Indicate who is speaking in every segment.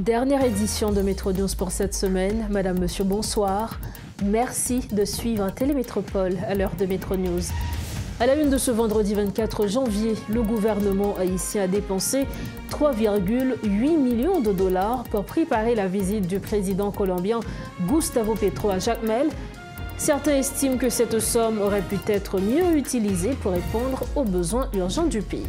Speaker 1: Dernière édition de Métro News pour cette semaine. Madame, Monsieur, bonsoir. Merci de suivre Télémétropole à l'heure de Métro News. À la une de ce vendredi 24 janvier, le gouvernement haïtien a dépensé 3,8 millions de dollars pour préparer la visite du président colombien Gustavo Petro à Jacmel. Certains estiment que cette somme aurait pu être mieux utilisée pour répondre aux besoins urgents du pays.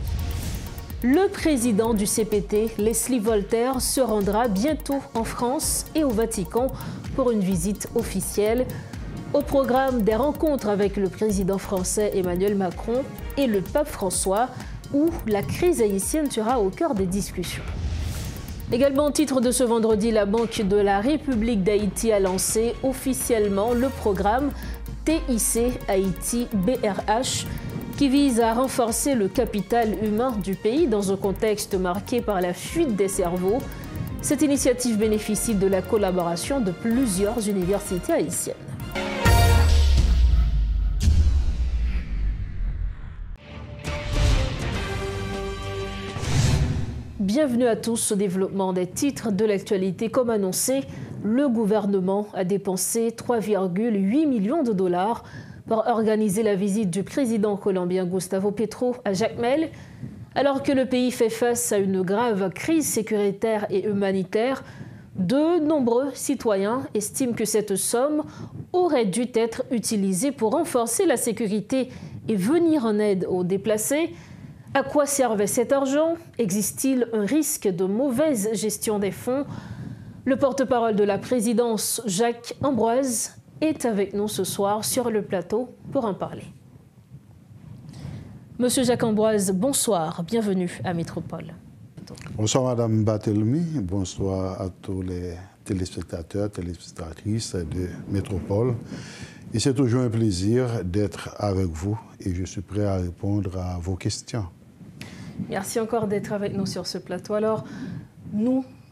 Speaker 1: Le président du CPT, Leslie Voltaire, se rendra bientôt en France et au Vatican pour une visite officielle. Au programme des rencontres avec le président français Emmanuel Macron et le pape François, où la crise haïtienne sera au cœur des discussions. Également, au titre de ce vendredi, la Banque de la République d'Haïti a lancé officiellement le programme TIC Haïti BRH, qui vise à renforcer le capital humain du pays dans un contexte marqué par la fuite des cerveaux. Cette initiative bénéficie de la collaboration de plusieurs universités haïtiennes. Bienvenue à tous au développement des titres de l'actualité. Comme annoncé, le gouvernement a dépensé 3,8 millions de dollars pour organiser la visite du président colombien Gustavo Petro à Jacmel. Alors que le pays fait face à une grave crise sécuritaire et humanitaire, de nombreux citoyens estiment que cette somme aurait dû être utilisée pour renforcer la sécurité et venir en aide aux déplacés. À quoi servait cet argent? Existe-t-il un risque de mauvaise gestion des fonds? Le porte-parole de la présidence, Jacques Ambroise, est avec nous ce soir sur le plateau pour en parler. Monsieur Jacques Ambroise, bonsoir, bienvenue à Métropole.
Speaker 2: Bonsoir Madame Barthélemy, bonsoir à tous les téléspectateurs, téléspectatrices de Métropole. Et c'est toujours un plaisir d'être avec vous et je suis prêt à répondre à vos questions.
Speaker 1: Merci encore d'être avec nous sur ce plateau. Alors,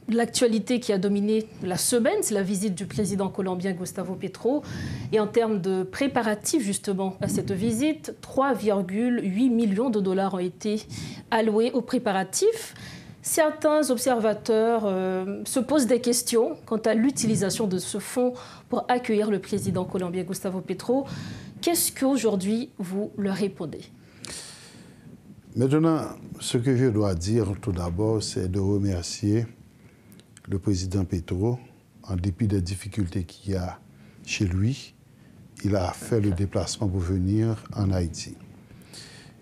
Speaker 1: l'actualité qui a dominé la semaine, c'est la visite du président colombien Gustavo Petro. Et en termes de préparatifs justement à cette visite, 3,8 millions de dollars ont été alloués aux préparatifs. Certains observateurs se posent des questions quant à l'utilisation de ce fonds pour accueillir le président colombien Gustavo Petro. Qu'est-ce qu'aujourd'hui vous leur répondez?
Speaker 2: Maintenant, ce que je dois dire tout d'abord, c'est de remercier le président Petro. En dépit des difficultés qu'il y a chez lui, il a fait le déplacement pour venir en Haïti.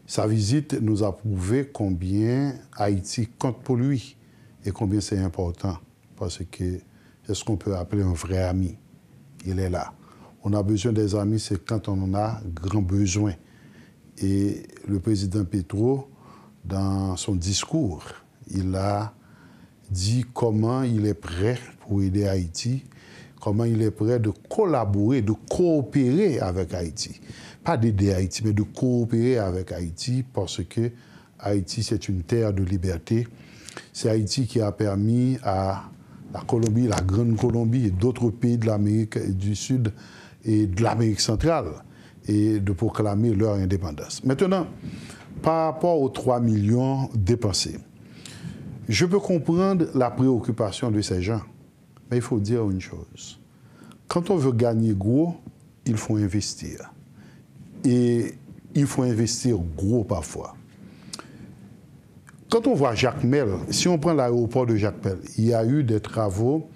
Speaker 2: Sa visite nous a prouvé combien Haïti compte pour lui et combien c'est important parce que c'est ce qu'on peut appeler un vrai ami. Il est là. On a besoin des amis, c'est quand on en a grand besoin. Et le président Petro, dans son discours, il a dit comment il est prêt pour aider Haïti, comment il est prêt de collaborer, de coopérer avec Haïti. Pas d'aider Haïti, mais de coopérer avec Haïti parce que Haïti, c'est une terre de liberté. C'est Haïti qui a permis à la Colombie, la Grande Colombie et d'autres pays de l'Amérique du Sud et de l'Amérique centrale et de proclamer leur indépendance. Maintenant, par rapport aux 3 millions dépensés, je peux comprendre la préoccupation de ces gens, mais il faut dire une chose. Quand on veut gagner gros, il faut investir. Et il faut investir gros parfois. Quand on voit Jacmel, si on prend l'aéroport de Jacmel, il y a eu des travaux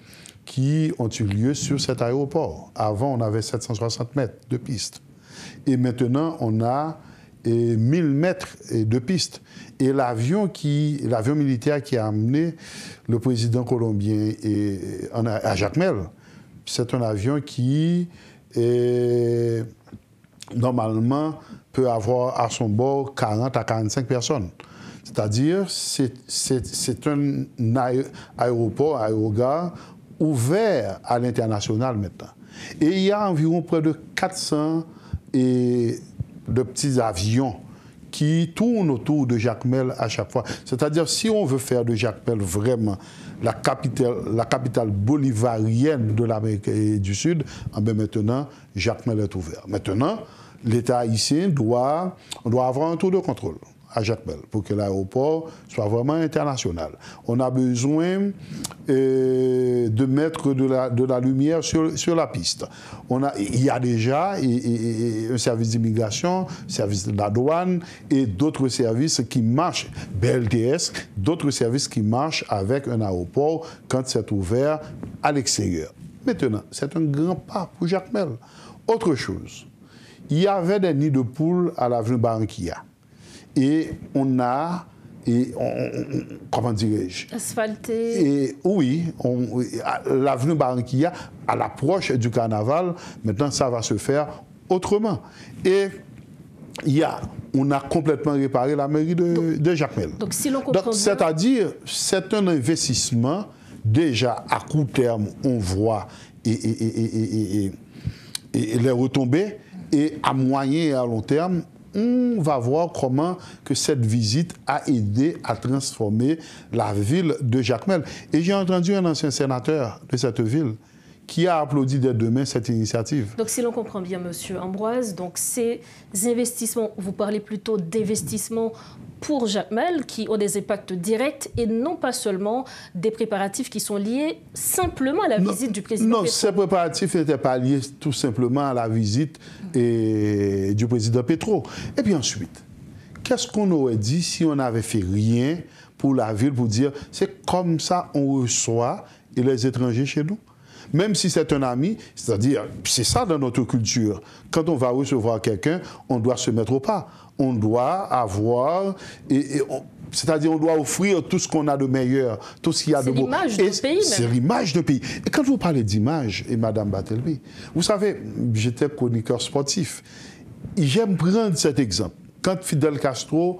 Speaker 2: qui ont eu lieu sur cet aéroport. Avant, on avait 760 mètres de piste. Et maintenant, on a 1000 mètres de piste. Et l'avion militaire qui a amené le président colombien à Jacmel, c'est un avion qui, normalement, peut avoir à son bord 40 à 45 personnes. C'est-à-dire, c'est un aérogare ouvert à l'international maintenant. Et il y a environ près de 400 de petits avions qui tournent autour de Jacmel à chaque fois. C'est-à-dire, si on veut faire de Jacmel vraiment la capitale bolivarienne de l'Amérique du Sud, maintenant, Jacmel est ouvert. Maintenant, l'État haïtien doit avoir un tour de contrôle. à Jacmel pour que l'aéroport soit vraiment international. On a besoin de mettre de la lumière sur la piste. Il y a déjà un service d'immigration, service de la douane et d'autres services qui marchent, BLTS, d'autres services qui marchent avec un aéroport quand c'est ouvert à l'extérieur. Maintenant, c'est un grand pas pour Jacmel. Autre chose, il y avait des nids de poules à l'avenue Barranquilla. Et on a, comment dirais-je?
Speaker 1: Asphalté.
Speaker 2: Oui, l'avenue Barranquilla, à l'approche du carnaval, maintenant ça va se faire autrement. Et on a complètement réparé la mairie de Jacmel.
Speaker 1: Donc, si l'on comprend bien...
Speaker 2: C'est-à-dire, c'est un investissement, déjà à court terme, on voit et les retombées, et à moyen et à long terme, on va voir comment que cette visite a aidé à transformer la ville de Jacmel. Et j'ai entendu un ancien sénateur de cette ville qui a applaudi dès demain cette initiative.
Speaker 1: Donc si l'on comprend bien, Monsieur Ambroise, donc ces investissements, vous parlez plutôt d'investissements pour Jacmel qui ont des impacts directs et non pas seulement des préparatifs qui sont liés simplement à la visite du président Petro.
Speaker 2: Non, ces préparatifs n'étaient pas liés tout simplement à la visite du président Petro. Et puis ensuite, qu'est-ce qu'on aurait dit si on n'avait fait rien pour la ville pour dire c'est comme ça on reçoit les étrangers chez nous? Même si c'est un ami, c'est-à-dire, c'est ça dans notre culture. Quand on va recevoir quelqu'un, on doit se mettre au pas. On doit avoir, c'est-à-dire on doit offrir tout ce qu'on a de meilleur, tout ce qu'il y a de beau.
Speaker 1: C'est l'image du pays.
Speaker 2: C'est l'image du pays. Et quand vous parlez d'image, et Madame Barthelemy, vous savez, j'étais chroniqueur sportif. J'aime prendre cet exemple. Quand Fidel Castro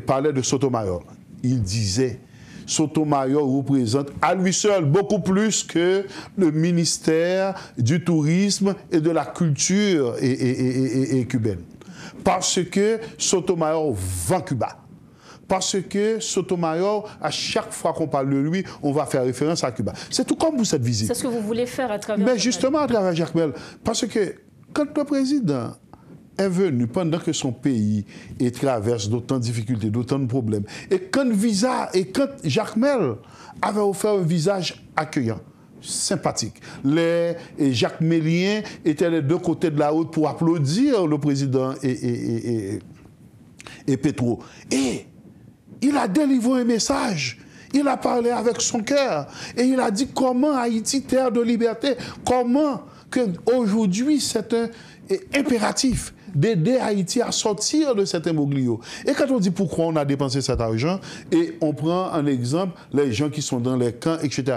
Speaker 2: parlait de Sotomayor, il disait... Sotomayor représente à lui seul beaucoup plus que le ministère du Tourisme et de la Culture et cubaine. Parce que Sotomayor vend Cuba. Parce que Sotomayor, à chaque fois qu'on parle de lui, on va faire référence à Cuba. C'est tout comme pour cette visite.
Speaker 1: C'est ce que vous voulez faire à travers
Speaker 2: Mais justement à travers Jacmel. Parce que quand le président est venu pendant que son pays traverse d'autant de difficultés, d'autant de problèmes. Et quand Jacmel avait offert un visage accueillant, sympathique, les Jacmeliens étaient les deux côtés de la route pour applaudir le président et Petro. Et il a délivré un message. Il a parlé avec son cœur. Et il a dit comment Haïti, terre de liberté, comment qu'aujourd'hui c'est un impératif d'aider Haïti à sortir de cet imbroglio. Et quand on dit pourquoi on a dépensé cet argent, et on prend un exemple, les gens qui sont dans les camps, etc.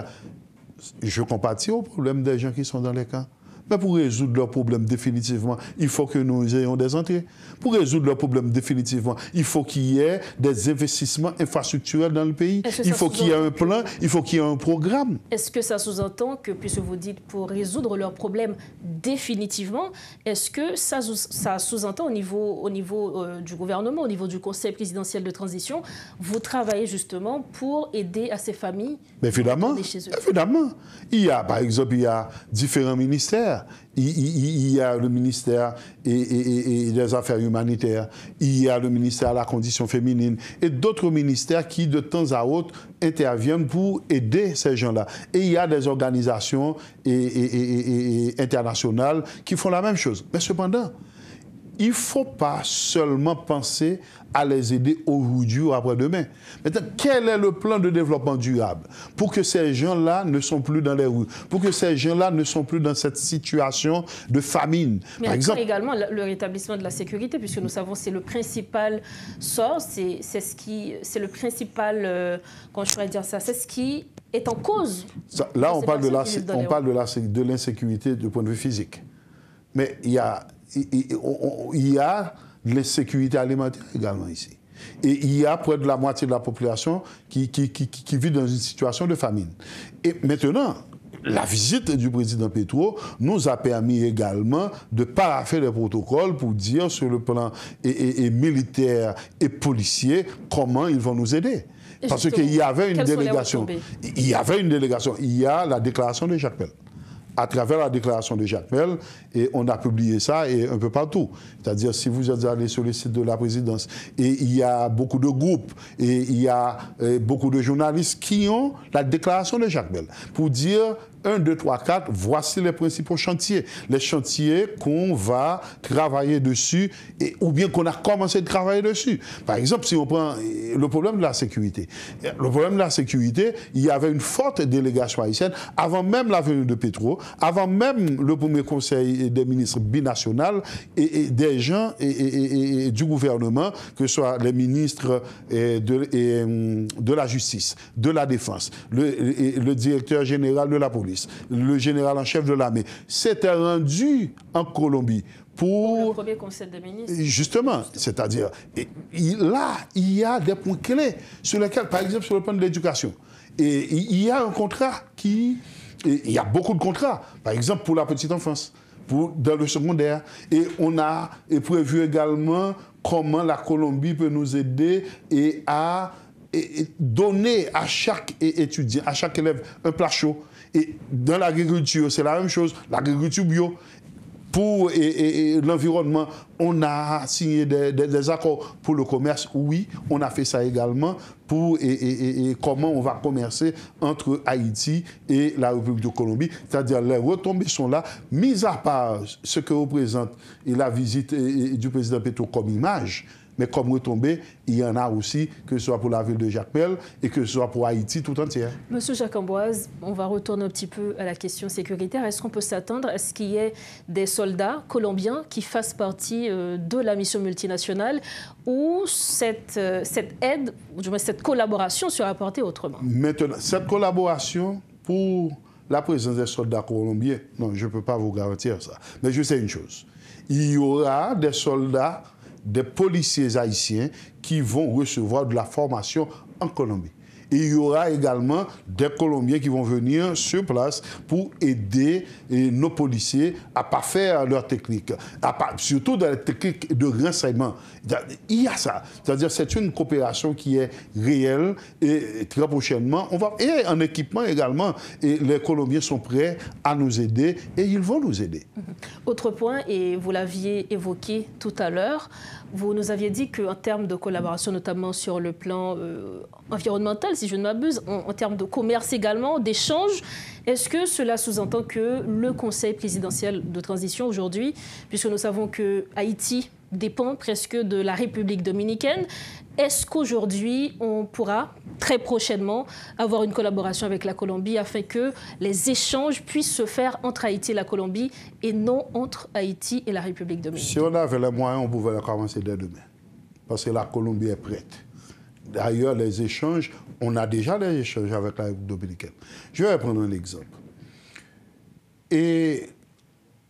Speaker 2: Je compatis au problème des gens qui sont dans les camps. Mais pour résoudre leurs problèmes définitivement, il faut que nous ayons des entrées. Pour résoudre leurs problèmes définitivement, il faut qu'il y ait des investissements infrastructurels dans le pays. Il faut qu'il y ait un plan, il faut qu'il y ait un programme.
Speaker 1: Est-ce que ça sous-entend que, puisque vous dites pour résoudre leurs problèmes définitivement, est-ce que ça sous-entend au niveau du gouvernement, au niveau du Conseil présidentiel de transition, vous travaillez justement pour aider à ces familles?
Speaker 2: Mais évidemment, évidemment. Par exemple, il y a différents ministères. Il y a le ministère des Affaires humanitaires, il y a le ministère de la condition féminine et d'autres ministères qui, de temps à autre, interviennent pour aider ces gens-là. Et il y a des organisations internationales qui font la même chose. Mais cependant, il ne faut pas seulement penser à les aider aujourd'hui ou après-demain. Maintenant, quel est le plan de développement durable pour que ces gens-là ne sont plus dans les rues, pour que ces gens-là ne sont plus dans cette situation de famine?
Speaker 1: Mais par exemple, également le rétablissement de la sécurité, puisque nous savons que c'est le principal sort, c'est le principal, comment je pourrais dire ça, c'est ce qui est en cause.
Speaker 2: Là, on parle de l'insécurité du point de vue physique. Mais il y a de l'insécurité alimentaire également ici. Et il y a près de la moitié de la population qui vit dans une situation de famine. Et maintenant, la visite du président Petro nous a permis également de paraffer des protocoles pour dire sur le plan militaire et policier comment ils vont nous aider. Parce qu'il y avait une délégation. Il y avait une délégation. Il y a la déclaration de Jacmel. à travers la déclaration de Jacmel, et on a publié ça et un peu partout. C'est-à-dire, si vous êtes allé sur le site de la présidence, et il y a beaucoup de groupes, et il y a beaucoup de journalistes qui ont la déclaration de Jacmel pour dire 1, 2, 3, 4, voici les principaux chantiers. Les chantiers qu'on va travailler dessus ou bien qu'on a commencé de travailler dessus. Par exemple, si on prend le problème de la sécurité. Le problème de la sécurité, il y avait une forte délégation haïtienne avant même la venue de Petro, avant même le premier conseil des ministres binational et des gens et du gouvernement, que ce soit les ministres de la justice, de la défense, le directeur général de la police, le général en chef de l'armée, s'était rendu en Colombie pour...
Speaker 1: Le premier conseil des ministres.
Speaker 2: Justement, c'est-à-dire, là, il y a des points clés sur lesquels, par exemple, sur le plan de l'éducation, et il y a un contrat il y a beaucoup de contrats, par exemple, pour la petite enfance, dans le secondaire, et on a prévu également comment la Colombie peut nous aider à donner à chaque étudiant, à chaque élève, un plat chaud. Et dans l'agriculture, c'est la même chose, l'agriculture bio. Pour l'environnement, on a signé des accords pour le commerce. Oui, on a fait ça également pour comment on va commercer entre Haïti et la République de Colombie. C'est-à-dire les retombées sont là, mis à part ce que représente la visite du président Petro comme image. Mais comme retombée, il y en a aussi, que ce soit pour la ville de Jacmel et que ce soit pour Haïti tout entière.
Speaker 1: Monsieur Jacques-Ambroise, on va retourner un petit peu à la question sécuritaire. Est-ce qu'on peut s'attendre à ce qu'il y ait des soldats colombiens qui fassent partie de la mission multinationale ou cette aide, ou du moins cette collaboration sera apportée autrement? Maintenant,
Speaker 2: cette collaboration pour la présence des soldats colombiens, non, je ne peux pas vous garantir ça. Mais je sais une chose, il y aura des soldats, des policiers haïtiens qui vont recevoir de la formation en Colombie. Et il y aura également des Colombiens qui vont venir sur place pour aider nos policiers à parfaire leur technique, surtout dans les techniques de renseignement. Il y a ça. C'est-à-dire c'est une coopération qui est réelle et très prochainement, et en équipement également, et les Colombiens sont prêts à nous aider et ils vont nous aider.
Speaker 1: Autre point, et vous l'aviez évoqué tout à l'heure, vous nous aviez dit qu'en termes de collaboration, notamment sur le plan environnemental, si je ne m'abuse, en termes de commerce également, d'échanges, est-ce que cela sous-entend que le Conseil présidentiel de transition aujourd'hui, puisque nous savons que Haïti dépend presque de la République dominicaine, est-ce qu'aujourd'hui on pourra très prochainement avoir une collaboration avec la Colombie afin que les échanges puissent se faire entre Haïti et la Colombie et non entre Haïti et la République dominicaine?
Speaker 2: Si on avait les moyens, on pouvait commencer dès demain, parce que la Colombie est prête. D'ailleurs, les échanges, on a déjà des échanges avec la République dominicaine. Je vais prendre un exemple. Et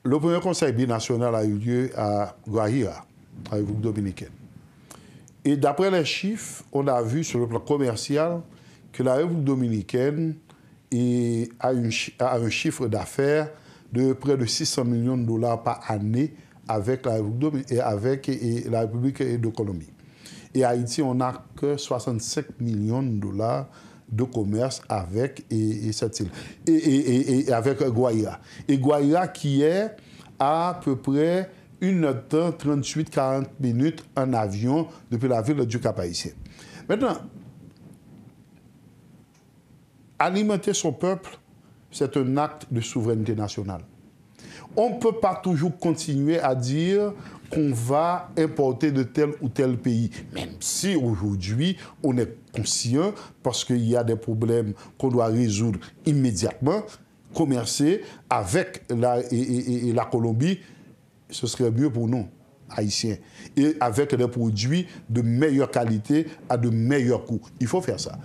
Speaker 2: le premier conseil binational a eu lieu à Guajira, à la République dominicaine. Et d'après les chiffres, on a vu sur le plan commercial que la République dominicaine a un chiffre d'affaires de près de 600 millions de dollars par année avec la République de Colombie. Et Haïti, on n'a que 65 millions de dollars de commerce avec cette île. Et avec Guajira. Et Guajira qui est à peu près 1h30, 38-40 minutes en avion depuis la ville du Cap-Haïtien. Maintenant, alimenter son peuple, c'est un acte de souveraineté nationale. On ne peut pas toujours continuer à dire qu'on va importer de tel ou tel pays, même si aujourd'hui on est conscient, parce qu'il y a des problèmes qu'on doit résoudre immédiatement, commercer avec la Colombie, ce serait mieux pour nous, Haïtiens, et avec des produits de meilleure qualité à de meilleurs coûts. Il faut faire ça.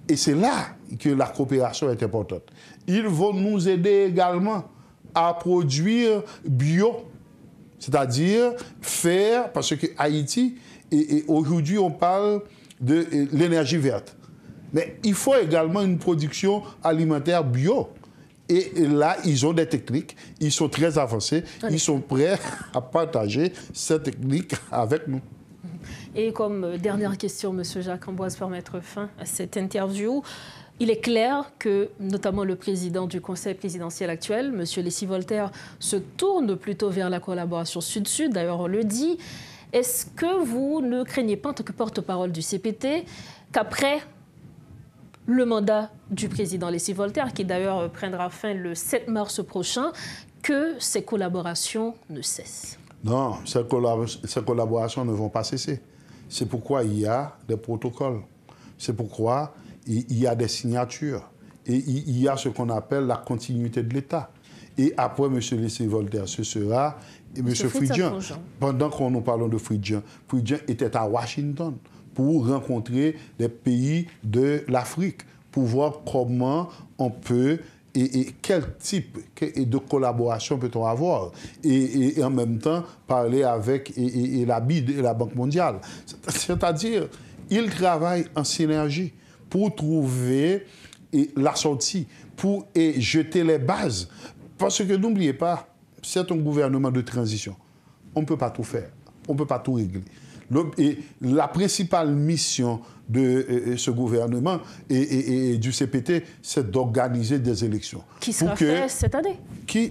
Speaker 2: Et c'est là que la coopération est importante. Ils vont nous aider également à produire bio, c'est-à-dire faire, parce que Haïti, et aujourd'hui on parle de l'énergie verte, mais il faut également une production alimentaire bio. Et là, ils ont des techniques, ils sont très avancés, ils sont prêts à partager ces techniques avec nous.
Speaker 1: Et comme dernière question, M. Jacques-Ambroise, pour mettre fin à cette interview, Il est clair que, notamment le président du Conseil présidentiel actuel, M. Leslie-Voltaire, se tourne plutôt vers la collaboration Sud-Sud, d'ailleurs on le dit. Est-ce que vous ne craignez pas, en tant que porte-parole du CPT, qu'après le mandat du président Leslie-Voltaire, qui d'ailleurs prendra fin le 7 mars prochain, que ces collaborations ne cessent? Non,
Speaker 2: ces collaborations ne vont pas cesser. C'est pourquoi il y a des protocoles. C'est pourquoi il y a des signatures. Et il y a ce qu'on appelle la continuité de l'État. Et après M. Leslie-Voltaire, ce sera M. Fridjian. Pendant qu'on nous parlons de Fridjian, Fridjian était à Washington pour rencontrer les pays de l'Afrique, pour voir comment on peut et quel type de collaboration peut-on avoir. Et en même temps, parler avec la BID et la Banque mondiale. C'est-à-dire, ils travaillent en synergie pour trouver la sortie, pour jeter les bases. Parce que n'oubliez pas, c'est un gouvernement de transition. On ne peut pas tout faire, on ne peut pas tout régler. Et la principale mission de ce gouvernement et du CPT, c'est d'organiser des élections.
Speaker 1: Qui sera fait cette année?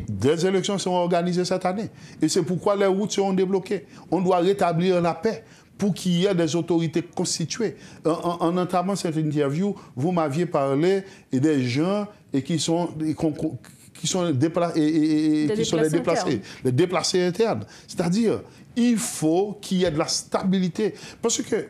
Speaker 2: Des élections seront organisées cette année. Et c'est pourquoi les routes seront débloquées. On doit rétablir la paix pour qu'il y ait des autorités constituées. En entamant cette interview, vous m'aviez parlé des gens qui sont les déplacés internes. C'est-à-dire, il faut qu'il y ait de la stabilité. Parce que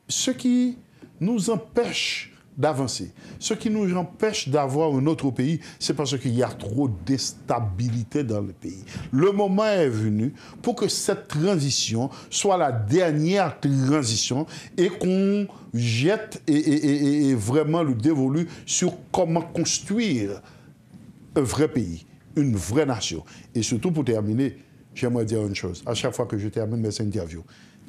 Speaker 2: ce qui nous empêche d'avancer, ce qui nous empêche d'avoir un autre pays, c'est parce qu'il y a trop d'instabilité dans le pays. Le moment est venu pour que cette transition soit la dernière transition et qu'on jette et vraiment le dévolu sur comment construire un vrai pays, une vraie nation. Et surtout, pour terminer, j'aimerais dire une chose. À chaque fois que je termine mes interviews,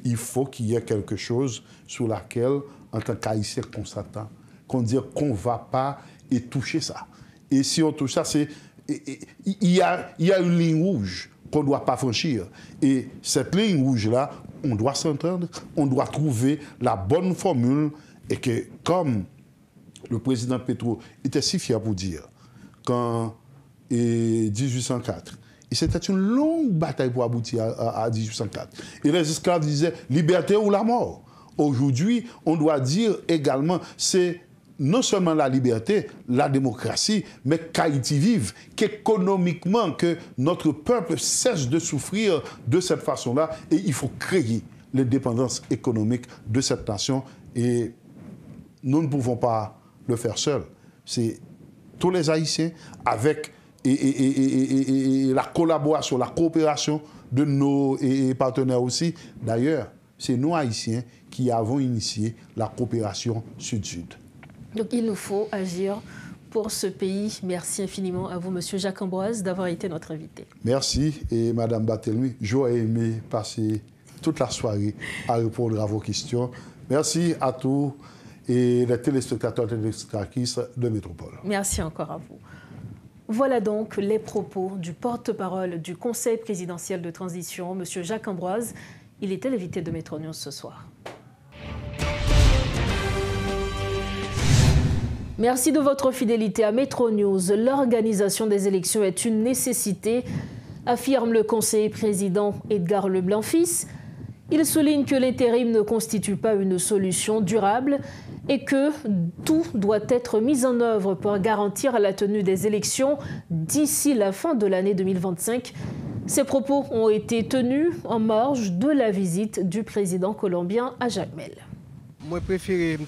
Speaker 2: il faut qu'il y ait quelque chose sur laquelle, en tant qu'Haïtien constatant, qu'on dise qu'on ne va pas toucher ça. Et si on touche ça, il y a une ligne rouge qu'on ne doit pas franchir. Et cette ligne rouge-là, on doit s'entendre, on doit trouver la bonne formule et que, comme le président Petro était si fier pour dire, qu'en 1804, et c'était une longue bataille pour aboutir à 1804. Et les esclaves disaient liberté ou la mort. Aujourd'hui, on doit dire également, c'est non seulement la liberté, la démocratie, mais qu'Haïti vive, qu'économiquement, que notre peuple cesse de souffrir de cette façon-là. Et il faut créer l'indépendance économique de cette nation. Et nous ne pouvons pas le faire seuls. C'est tous les Haïtiens avec la collaboration, la coopération de nos partenaires aussi. D'ailleurs, c'est nous Haïtiens qui avons initié la coopération Sud-Sud.
Speaker 1: Donc il nous faut agir pour ce pays. Merci infiniment à vous, Monsieur Jacques-Ambroise, d'avoir été notre invité.
Speaker 2: Merci, et Madame Barthélemy, j'aurais aimé passer toute la soirée à répondre à vos questions. Merci à tous et les téléspectateurs et téléspectatrices de Métropole.
Speaker 1: Merci encore à vous. Voilà donc les propos du porte-parole du Conseil présidentiel de transition, M. Jacques-Ambroise. Il était l'invité de Métro News ce soir. Merci de votre fidélité à Métro News. L'organisation des élections est une nécessité, affirme le conseiller président Edgar Leblanc-Fils. Il souligne que l'intérim ne constitue pas une solution durable et que tout doit être mis en œuvre pour garantir la tenue des élections d'ici la fin de l'année 2025. Ces propos ont été tenus en marge de la visite du président colombien à Jacmel.
Speaker 3: Moi, je préfère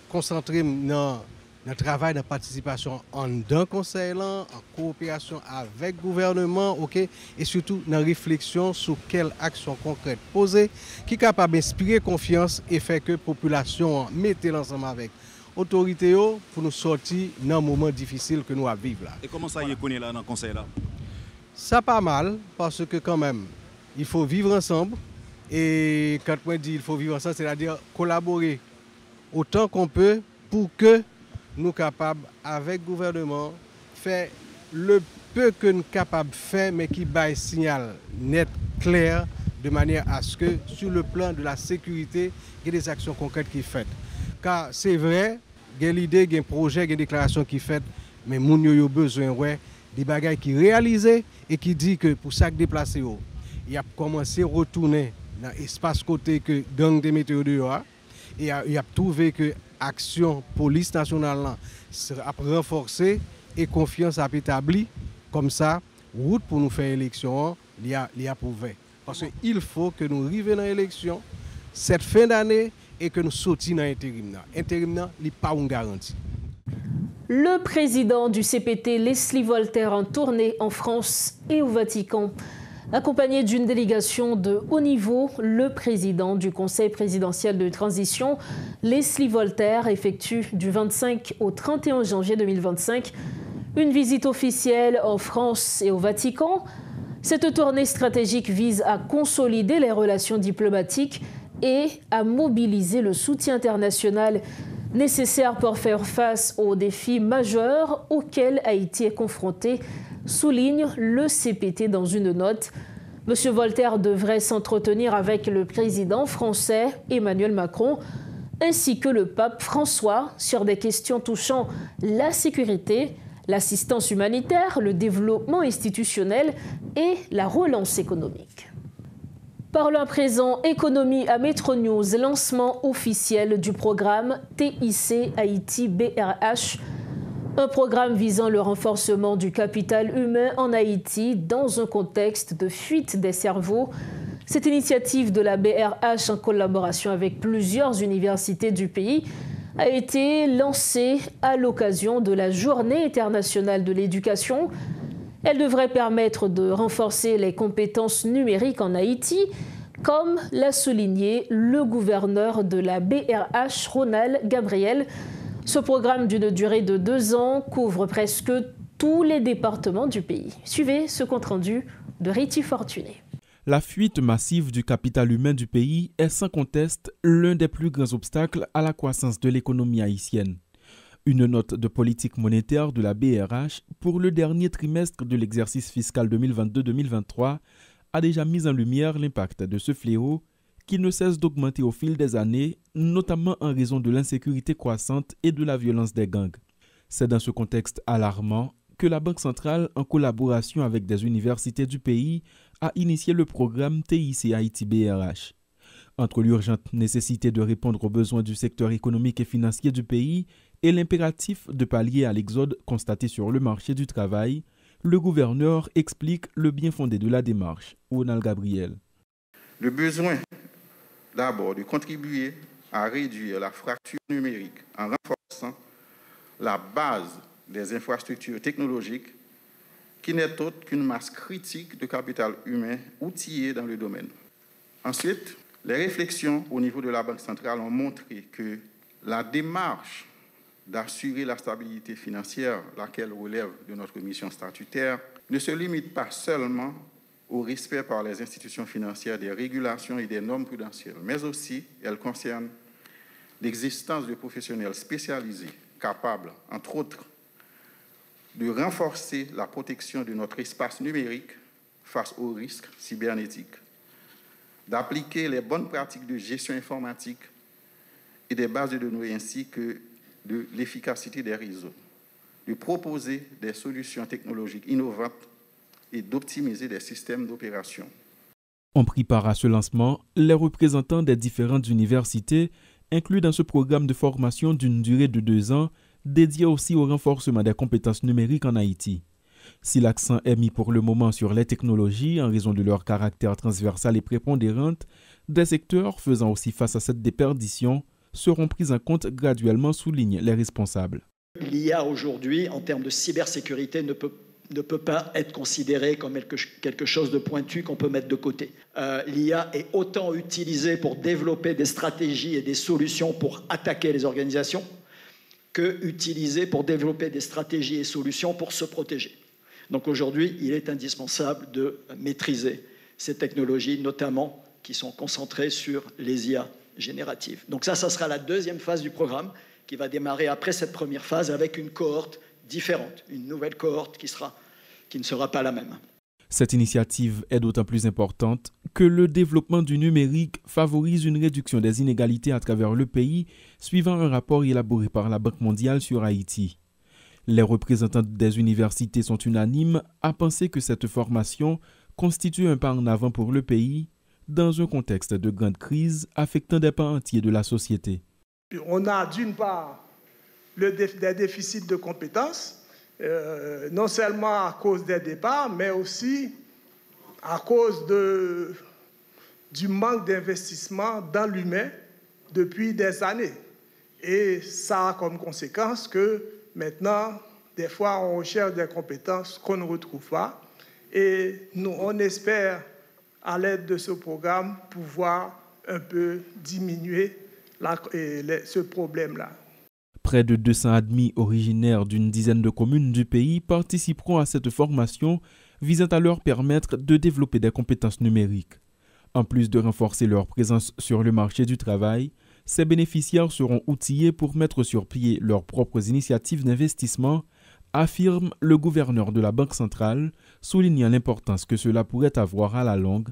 Speaker 3: concentrer dans le travail de participation dans le conseil, en coopération avec le gouvernement, et surtout dans la réflexion sur quelle action concrète poser qui est capable d'inspirer confiance et faire que la population mette ensemble avec l'autorité pour nous sortir dans un moment difficile que nous vivons là.
Speaker 4: Et comment ça y est connu là dans le conseil là?
Speaker 3: Ça pas mal parce que quand même, il faut vivre ensemble. Et quand on dit qu'il faut vivre ensemble, c'est-à-dire collaborer autant qu'on peut pour que nous soyons capables, avec le gouvernement, faire le peu que nous sommes capables de faire, mais qui baille signal net, clair, de manière à ce que, sur le plan de la sécurité, il y ait des actions concrètes qui sont faites. Car c'est vrai, gen l'idée, gen projet, gen déclaration qui fait, mais moun yo besoin ouais des bagages qui réalisés et qui dit que pour chaque déplacé il a commencé à retourner dans l'espace côté que gang de météo dehors et il a trouvé que action police nationale là a renforcé et confiance a établi comme ça route pour nous faire élection il y a prouvé parce qu'il faut que nous arrivions dans l'élection cette fin d'année et que nous sortions dans l'intérim. L'intérim n'est pas une garantie.
Speaker 1: Le président du CPT, Leslie Voltaire, en tournée en France et au Vatican. Accompagné d'une délégation de haut niveau, le président du Conseil présidentiel de transition, Leslie Voltaire, effectue du 25 au 31 janvier 2025 une visite officielle en France et au Vatican. Cette tournée stratégique vise à consolider les relations diplomatiques et à mobiliser le soutien international nécessaire pour faire face aux défis majeurs auxquels Haïti est confronté, souligne le CPT dans une note. M. Voltaire devrait s'entretenir avec le président français Emmanuel Macron ainsi que le pape François sur des questions touchant la sécurité, l'assistance humanitaire, le développement institutionnel et la relance économique. Parlons à présent économie à Metro News, lancement officiel du programme TIC Haïti BRH, un programme visant le renforcement du capital humain en Haïti dans un contexte de fuite des cerveaux. Cette initiative de la BRH en collaboration avec plusieurs universités du pays a été lancée à l'occasion de la Journée internationale de l'éducation. Elle devrait permettre de renforcer les compétences numériques en Haïti, comme l'a souligné le gouverneur de la BRH, Ronald Gabriel. Ce programme d'une durée de 2 ans couvre presque tous les départements du pays. Suivez ce compte-rendu de Riti Fortuné.
Speaker 5: La fuite massive du capital humain du pays est sans conteste l'un des plus grands obstacles à la croissance de l'économie haïtienne. Une note de politique monétaire de la BRH pour le dernier trimestre de l'exercice fiscal 2022-2023 a déjà mis en lumière l'impact de ce fléau qui ne cesse d'augmenter au fil des années, notamment en raison de l'insécurité croissante et de la violence des gangs. C'est dans ce contexte alarmant que la Banque centrale, en collaboration avec des universités du pays, a initié le programme TIC Haïti BRH. Entre l'urgente nécessité de répondre aux besoins du secteur économique et financier du pays et l'impératif de pallier à l'exode constaté sur le marché du travail, le gouverneur explique le bien fondé de la démarche. Ronald Gabriel.
Speaker 6: Le besoin d'abord de contribuer à réduire la fracture numérique en renforçant la base des infrastructures technologiques qui n'est autre qu'une masse critique de capital humain outillé dans le domaine. Ensuite, les réflexions au niveau de la Banque centrale ont montré que la démarche d'assurer la stabilité financière, laquelle relève de notre mission statutaire, ne se limite pas seulement au respect par les institutions financières des régulations et des normes prudentielles, mais aussi elle concerne l'existence de professionnels spécialisés capables, entre autres, de renforcer la protection de notre espace numérique face aux risques cybernétiques, d'appliquer les bonnes pratiques de gestion informatique et des bases de données ainsi que de l'efficacité des réseaux, de proposer des solutions technologiques innovantes et d'optimiser des systèmes d'opération.
Speaker 5: On prit part à ce lancement les représentants des différentes universités inclus dans ce programme de formation d'une durée de 2 ans dédié aussi au renforcement des compétences numériques en Haïti. Si l'accent est mis pour le moment sur les technologies en raison de leur caractère transversal et prépondérant, des secteurs faisant aussi face à cette déperdition seront pris en compte graduellement, soulignent les responsables.
Speaker 7: L'IA aujourd'hui, en termes de cybersécurité, ne peut pas être considéré comme quelque chose de pointu qu'on peut mettre de côté. L'IA est autant utilisée pour développer des stratégies et des solutions pour attaquer les organisations que utilisée pour développer des stratégies et solutions pour se protéger. Donc aujourd'hui, il est indispensable de maîtriser ces technologies, notamment qui sont concentrées sur les IA génératives. Donc ça sera la deuxième phase du programme qui va démarrer après cette première phase avec une cohorte différente, une nouvelle cohorte qui ne sera pas la même.
Speaker 5: Cette initiative est d'autant plus importante que le développement du numérique favorise une réduction des inégalités à travers le pays, suivant un rapport élaboré par la Banque mondiale sur Haïti. Les représentants des universités sont unanimes à penser que cette formation constitue un pas en avant pour le pays dans un contexte de grande crise affectant des pans entiers de la société.
Speaker 8: On a d'une part des déficits de compétences, non seulement à cause des départs, mais aussi à cause du manque d'investissement dans l'humain depuis des années. Et ça a comme conséquence que maintenant, des fois, on recherche des compétences qu'on ne retrouve pas. Et nous, on espère, à l'aide de ce programme, pouvoir un peu diminuer ce problème-là.
Speaker 5: Près de 200 admis originaires d'une dizaine de communes du pays participeront à cette formation visant à leur permettre de développer des compétences numériques. En plus de renforcer leur présence sur le marché du travail, ces bénéficiaires seront outillés pour mettre sur pied leurs propres initiatives d'investissement, affirme le gouverneur de la Banque centrale, soulignant l'importance que cela pourrait avoir à la longue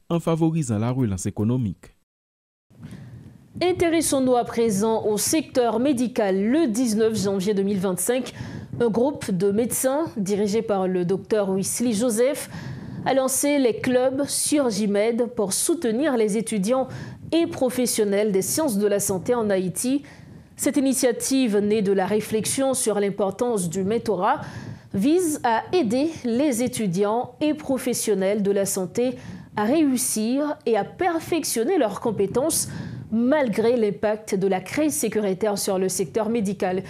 Speaker 5: en favorisant la relance économique.
Speaker 1: Intéressons-nous à présent au secteur médical. Le 19 janvier 2025, un groupe de médecins dirigé par le docteur Wesley Joseph a lancé les clubs Surgimed pour soutenir les étudiants et professionnels des sciences de la santé en Haïti. Cette initiative, née de la réflexion sur l'importance du mentorat, vise à aider les étudiants et professionnels de la santé à réussir et à perfectionner leurs compétences malgré l'impact de la crise sécuritaire sur le secteur médical.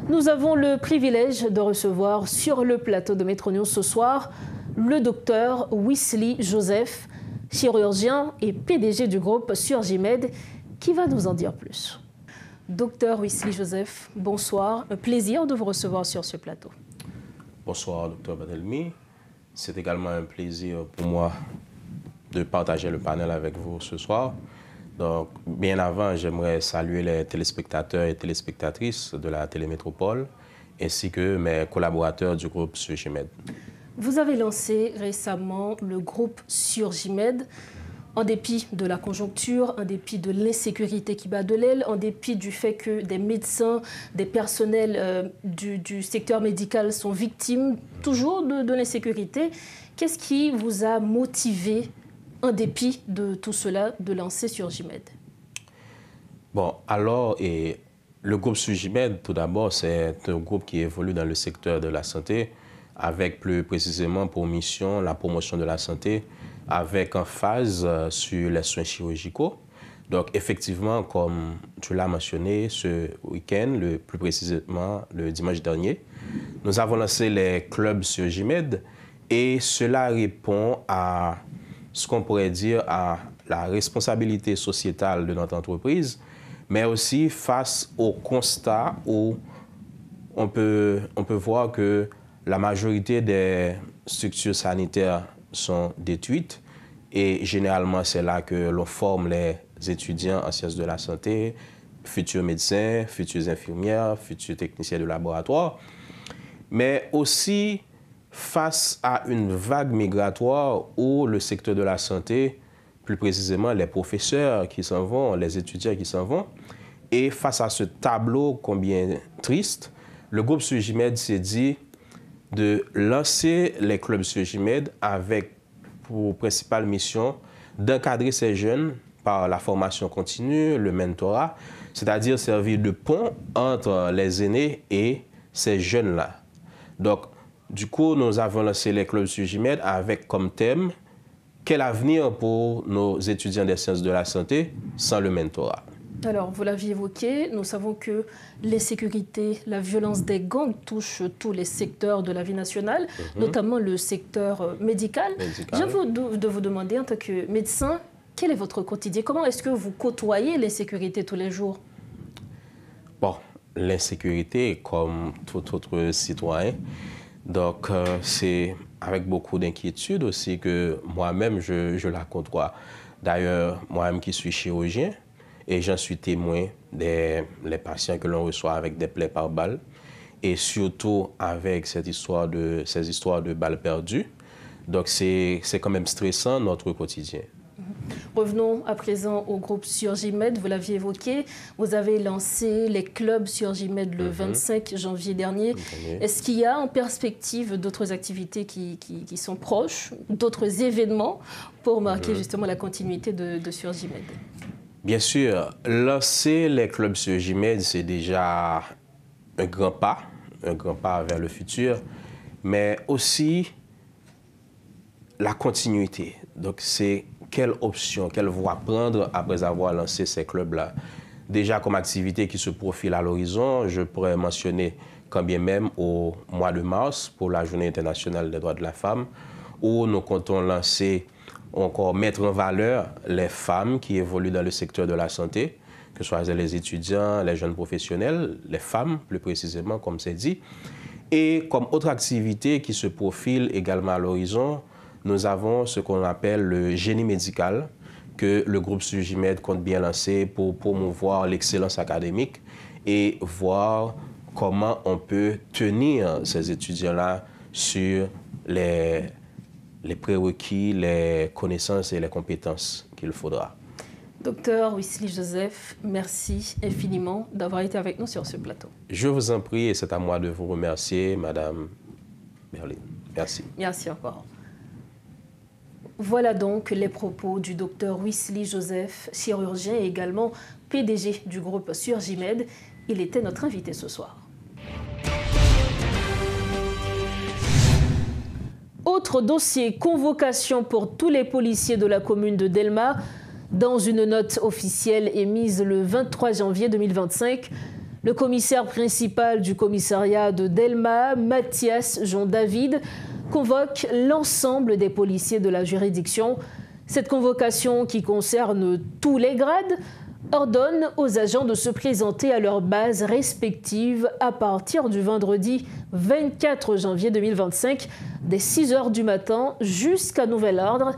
Speaker 1: Nous avons le privilège de recevoir sur le plateau de Métro News ce soir le docteur Wesley Joseph, chirurgien et PDG du groupe Surgimed, qui va nous en dire plus. Docteur Wesley Joseph, bonsoir. Un plaisir de vous recevoir sur ce plateau.
Speaker 9: Bonsoir, docteur Badelmi. C'est également un plaisir pour moi de partager le panel avec vous ce soir. Donc, bien avant, j'aimerais saluer les téléspectateurs et téléspectatrices de la Télémétropole, ainsi que mes collaborateurs du groupe Surgimed.
Speaker 1: Vous avez lancé récemment le groupe Surgimed. En dépit de la conjoncture, en dépit de l'insécurité qui bat de l'aile, en dépit du fait que des médecins, des personnels du secteur médical sont victimes toujours de l'insécurité, qu'est-ce qui vous a motivé, en dépit de tout cela, de lancer Surgimed?
Speaker 9: Bon, alors, le groupe Surgimed, tout d'abord, c'est un groupe qui évolue dans le secteur de la santé, avec plus précisément pour mission la promotion de la santé, avec emphase sur les soins chirurgicaux. Donc, effectivement, comme tu l'as mentionné, ce week-end, plus précisément le dimanche dernier, nous avons lancé les clubs Surgimed et cela répond à ce qu'on pourrait dire à la responsabilité sociétale de notre entreprise, mais aussi face au constat où on peut voir que la majorité des structures sanitaires sont détruites et généralement c'est là que l'on forme les étudiants en sciences de la santé, futurs médecins, futures infirmières, futurs techniciens de laboratoire, mais aussi face à une vague migratoire où le secteur de la santé, plus précisément les professeurs qui s'en vont, les étudiants qui s'en vont, et face à ce tableau combien triste, le groupe Surgimed s'est dit de lancer les clubs Surgimed avec pour principale mission d'encadrer ces jeunes par la formation continue, le mentorat, c'est-à-dire servir de pont entre les aînés et ces jeunes-là. Donc, du coup, nous avons lancé les clubs Surgimed avec comme thème « Quel avenir pour nos étudiants des sciences de la santé sans le mentorat ?»
Speaker 1: Alors, vous l'aviez évoqué, nous savons que l'insécurité, la violence des gangs touchent tous les secteurs de la vie nationale, notamment le secteur médical. J'ai envie de vous demander, en tant que médecin, quel est votre quotidien? Comment est-ce que vous côtoyez l'insécurité tous les jours?
Speaker 9: Bon, l'insécurité, comme tout autre citoyen, donc c'est avec beaucoup d'inquiétude aussi que moi-même, je la côtoie. D'ailleurs, moi-même qui suis chirurgien, et j'en suis témoin des patients que l'on reçoit avec des plaies par balle, et surtout avec ces histoires de balles perdues. Donc c'est quand même stressant notre quotidien.
Speaker 1: Revenons à présent au groupe Surgimed, vous l'aviez évoqué. Vous avez lancé les clubs Surgimed le 25 janvier dernier. Est-ce qu'il y a en perspective d'autres activités qui sont proches, d'autres événements pour marquer justement la continuité de Surgimed?
Speaker 9: Bien sûr, lancer les clubs Surgimed, c'est déjà un grand pas vers le futur, mais aussi la continuité. Donc c'est quelle option, quelle voie prendre après avoir lancé ces clubs-là. Déjà comme activité qui se profile à l'horizon, je pourrais mentionner quand bien même au mois de mars pour la Journée internationale des droits de la femme, où nous comptons lancer, encore mettre en valeur les femmes qui évoluent dans le secteur de la santé, que ce soit les étudiants, les jeunes professionnels, les femmes plus précisément comme c'est dit. Et comme autre activité qui se profile également à l'horizon, nous avons ce qu'on appelle le génie médical, que le groupe Surgimed compte bien lancer pour promouvoir l'excellence académique et voir comment on peut tenir ces étudiants-là sur les prérequis, les connaissances et les compétences qu'il faudra.
Speaker 1: Docteur Wesley Joseph, merci infiniment d'avoir été avec nous sur ce plateau.
Speaker 9: Je vous en prie et c'est à moi de vous remercier, Madame Berline. Merci.
Speaker 1: Merci encore. Voilà donc les propos du docteur Wesley Joseph, chirurgien et également PDG du groupe Surgimed. Il était notre invité ce soir. Autre dossier, convocation pour tous les policiers de la commune de Delma. Dans une note officielle émise le 23 janvier 2025, le commissaire principal du commissariat de Delma, Mathias Jean-David, convoque l'ensemble des policiers de la juridiction. Cette convocation, qui concerne tous les grades, ordonne aux agents de se présenter à leurs bases respectives à partir du vendredi 24 janvier 2025, dès 6 h du matin jusqu'à nouvel ordre.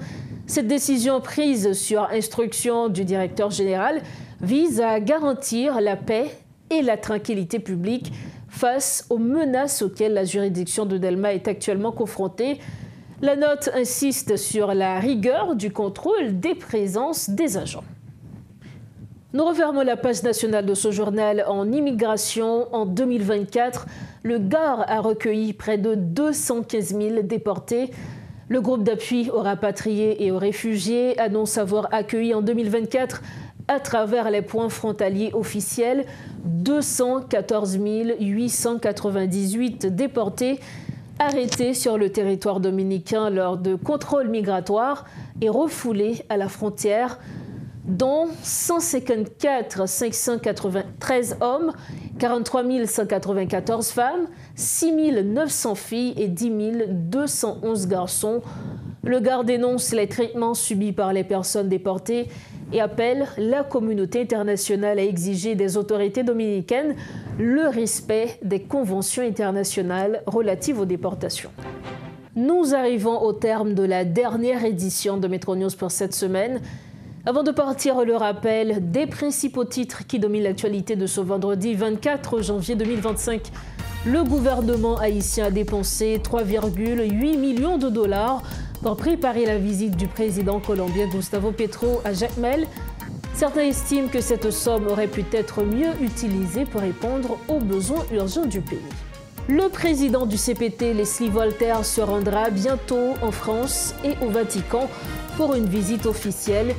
Speaker 1: Cette décision prise sur instruction du directeur général vise à garantir la paix et la tranquillité publique face aux menaces auxquelles la juridiction de Delma est actuellement confrontée. La note insiste sur la rigueur du contrôle des présences des agents. Nous refermons la page nationale de ce journal en immigration. En 2024, le Gard a recueilli près de 215 000 déportés. Le groupe d'appui aux rapatriés et aux réfugiés annonce avoir accueilli en 2024, à travers les points frontaliers officiels, 214 898 déportés arrêtés sur le territoire dominicain lors de contrôles migratoires et refoulés à la frontière, dont 154 593 hommes, 43 194 femmes, 6 900 filles et 10 211 garçons. Le Gard dénonce les traitements subis par les personnes déportées et appelle la communauté internationale à exiger des autorités dominicaines le respect des conventions internationales relatives aux déportations. Nous arrivons au terme de la dernière édition de Métro News pour cette semaine. Avant de partir, le rappel des principaux titres qui dominent l'actualité de ce vendredi 24 janvier 2025. Le gouvernement haïtien a dépensé 3,8 millions de dollars pour préparer la visite du président colombien Gustavo Petro à Jacmel. Certains estiment que cette somme aurait pu être mieux utilisée pour répondre aux besoins urgents du pays. Le président du CPT, Leslie Voltaire, se rendra bientôt en France et au Vatican pour une visite officielle.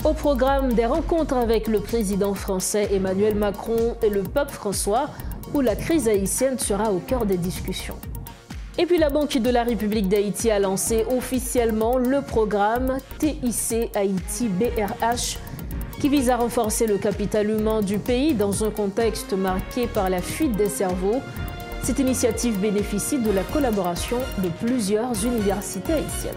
Speaker 1: Au programme des rencontres avec le président français Emmanuel Macron et le pape François, où la crise haïtienne sera au cœur des discussions. Et puis la Banque de la République d'Haïti a lancé officiellement le programme TIC Haïti BRH, qui vise à renforcer le capital humain du pays dans un contexte marqué par la fuite des cerveaux. Cette initiative bénéficie de la collaboration de plusieurs universités haïtiennes.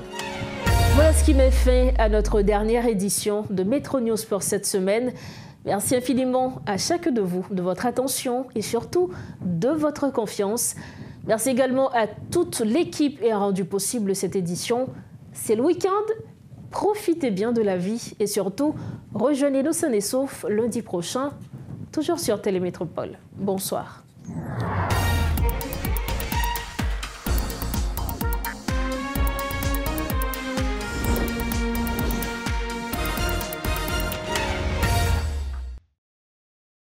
Speaker 1: Voilà ce qui met fin à notre dernière édition de Métro News pour cette semaine. Merci infiniment à chacun de vous de votre attention et surtout de votre confiance. Merci également à toute l'équipe qui a rendu possible cette édition. C'est le week-end, profitez bien de la vie et surtout rejoignez-nous sains et saufs lundi prochain, toujours sur Télémétropole. Bonsoir.